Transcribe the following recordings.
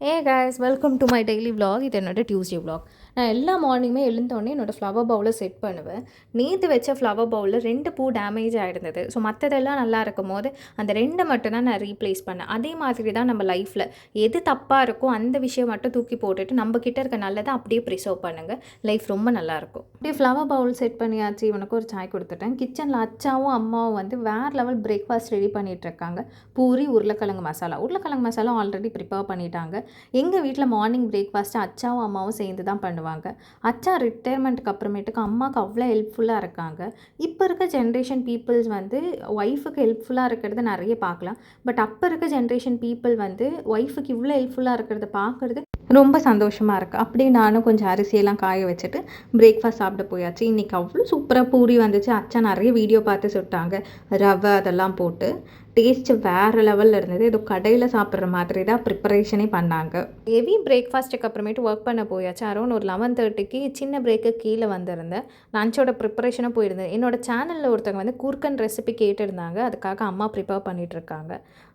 A guys welcome to my daily vlog. இது என்னோட Tuesday vlog. நான் எல்லா மார்னிங்குமே எழுந்தோடனே என்னோடய ஃப்ளவர் பவுலை செட் பண்ணுவேன். நேற்று வச்ச ஃப்ளவர் பவுலில் 2 பூ டேமேஜ் ஆகிருந்தது. ஸோ மற்றதெல்லாம் நல்லா இருக்கும் போது அந்த 2 மட்டும் தான் நான் ரீப்ளேஸ் பண்ணேன். அதே மாதிரி தான் நம்ம லைஃப்பில் எது தப்பாக இருக்கோ அந்த விஷயம் மட்டும் தூக்கி போட்டுட்டு நம்ம கிட்ட இருக்க நல்லதை அப்படியே ப்ரிசர்வ் பண்ணுங்கள். லைஃப் ரொம்ப நல்லாயிருக்கும். அப்படியே ஃப்ளவர் பவுல் செட் பண்ணியாச்சு. இவனுக்கு ஒரு சாய் கொடுத்துட்டேன். கிச்சனில் அச்சாவும் அம்மாவும் வந்து வேறு லெவல் பிரேக்ஃபாஸ்ட் ரெடி பண்ணிகிட்ருக்காங்க. பூரி உருளைக்கிழங்கு மசாலா ஆல்ரெடி ப்ரிப்பேர் பண்ணிட்டாங்க. எங்கள் வீட்டில் மார்னிங் பிரேக்ஃபாஸ்ட்டு அச்சாவும் அம்மாவும் சேர்ந்து தான் பண்ணுவாங்க. அச்சா ரிட்டையர்மெண்ட்டுக்கு அப்புறமேட்டுக்கு அம்மாவுக்கு அவ்வளோ ஹெல்ப்ஃபுல்லாக இருக்காங்க. இப்போ இருக்க ஜென்ரேஷன் பீப்புள்ஸ் வந்து ஒய்ஃபுக்கு ஹெல்ப்ஃபுல்லாக இருக்கிறது நிறைய பார்க்கலாம். பட் அப்போ இருக்க ஜென்ரேஷன் பீப்புள் வந்து ஒய்ஃபுக்கு இவ்வளோ ஹெல்ப்ஃபுல்லாக இருக்கிறத பார்க்குறது ரொம்ப சந்தோஷமாக இருக்குது. அப்படியே நானும் கொஞ்சம் அரிசியெல்லாம் காய வச்சுட்டு பிரேக்ஃபாஸ்ட் சாப்பிட போயாச்சு. இன்றைக்கி அவ்வளோ சூப்பராக பூரி வந்துச்சு. அச்சா நிறைய வீடியோ பார்த்து சுட்டாங்க. ரவை அதெல்லாம் போட்டு டேஸ்ட்டு வேறு லெவலில் இருந்தது. ஏதோ கடையில் சாப்பிட்ற மாதிரி தான் ப்ரிப்பரேஷனே பண்ணாங்க. ஹெவி பிரேக்ஃபாஸ்ட்டுக்கு அப்புறமேட்டு ஒர்க் பண்ண போயாச்சு. அரௌண்ட் ஒரு 11:30க்கு சின்ன பிரேக்கு கீழே வந்திருந்தேன். லஞ்சோட ப்ரிப்பரேஷனாக போயிருந்தேன். என்னோடய சேனலில் ஒருத்தவங்க வந்து கூர்க்கன் ரெசிபி கேட்டிருந்தாங்க. அதுக்காக அம்மா ப்ரிப்பேர் பண்ணிகிட்ருக்காங்க.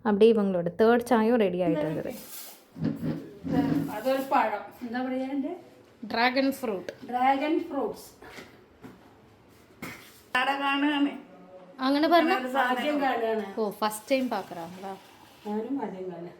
அப்படியே இவங்களோட 3rd சாயும் ரெடி ஆகிட்டு இருந்தது. അതൊരു പഴം എന്താ പറയാ ட்ராகன் ഫ്രൂട്ട്സ് കാണുകയാണ് അങ്ങനെ പറഞ്ഞ ആദ്യം കാണുകയാണ് ஓ ஃபஸ்ட் டைம் பார்க்குறாங்களா? ഞാനും ആദ്യം കാണുക.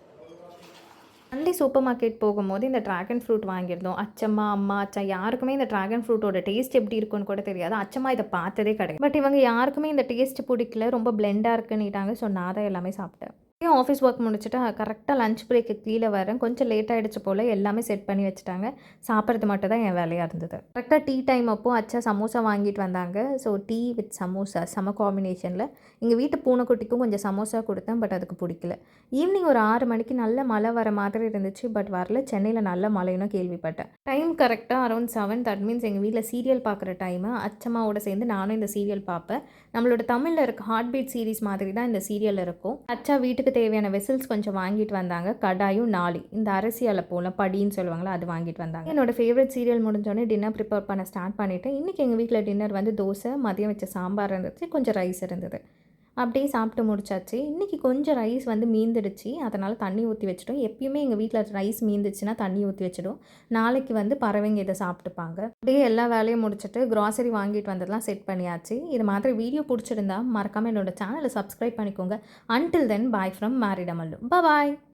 சண்டே சூப்பர் மார்க்கெட் போகும்போது இந்த ட்ராகன் ஃப்ரூட் வாங்கியிருந்தோம். அச்சம்மா அம்மா அச்சா யாருக்குமே இந்த ட்ராகன் ஃப்ரூட்டோட டேஸ்ட் எப்படி இருக்குன்னு கூட தெரியாது. அச்சம்மா இதை பார்த்ததே கிடையாது. பட் இவங்க யாருக்குமே இந்த டேஸ்ட் பிடிக்கல. ரொம்ப பிளெண்டாக இருக்குன்னுட்டாங்க. ஸோ நான் தான் எல்லாமே சாப்பிட்டேன். ஆஃபீஸ் ஒர்க் முடிச்சுட்டு கரெக்டாக லஞ்ச் பிரேக்கு கீழே வரேன். கொஞ்சம் லேட் ஆகிடுச்சு போல். எல்லாமே செட் பண்ணி வச்சுட்டாங்க. சாப்பிட்றது மட்டும் தான் என் வேலையாக இருந்தது. கரெக்டாக டீ டைம் அப்போது அச்சா சமோசா வாங்கிட்டு வந்தாங்க. ஸோ டீ வித் சமோசா செம காம்பினேஷனில். எங்கள் வீட்டு பூனைக்குட்டிக்கும் கொஞ்சம் சமோசா கொடுத்தேன். பட் அதுக்கு பிடிக்கல. ஈவினிங் ஒரு 6 மணிக்கு நல்ல மழை வர மாதிரி இருந்துச்சு. பட் வரல. சென்னையில் நல்ல மழைன்னு கேள்விப்பட்டேன். டைம் கரெக்டாக அரௌண்ட் 7. தட் மீன்ஸ் எங்கள் வீட்டில் சீரியல் பார்க்குற டைமு. அச்சம்மாவோட சேர்ந்து நானும் இந்த சீரியல் பார்ப்பேன். நம்மளோட தமிழில் இருக்க ஹார்ட் பீட் சீரிஸ் மாதிரி தான் இந்த சீரியல் இருக்கும். அச்சா வீட்டுக்கு தேவையான வெசில்ஸ் கொஞ்சம் வாங்கிட்டு வந்தாங்க. கடாயும் நாளி இந்த அரிசியால் போல படின்னு சொல்லுவாங்களா, அது வாங்கிட்டு வந்தாங்க. என்னோட ஃபேவரட் சீரியல் முடிஞ்சோடனே டின்னர் ப்ரிப்பேர் பண்ண ஸ்டார்ட் பண்ணிவிட்டேன். இன்றைக்கி எங்கள் வீட்டில் டின்னர் வந்து தோசை, மதியம் வச்ச சாம்பார் இருந்துச்சு, கொஞ்சம் ரைஸ் இருந்தது. அப்படியே சாப்பிட்டு முடிச்சாச்சு. இன்றைக்கி கொஞ்சம் ரைஸ் வந்து மீந்துடுச்சு. அதனால் தண்ணி ஊற்றி வச்சிட்டோம். எப்பயுமே எங்கள் வீட்டில் ரைஸ் மீந்துச்சுன்னா தண்ணி ஊற்றி வச்சிடும். நாளைக்கு வந்து பறவைங்க இதை சாப்பிட்டுப்பாங்க. அப்படியே எல்லா வேலையும் முடிச்சுட்டு க்ராசரி வாங்கிட்டு வந்ததெல்லாம் செட் பண்ணியாச்சு. இது மாதிரி வீடியோ பிடிச்சிருந்தா மறக்காமல் என்னோட சேனலை சப்ஸ்கிரைப் பண்ணிக்கோங்க. Until then bye from married Amallu. Bye.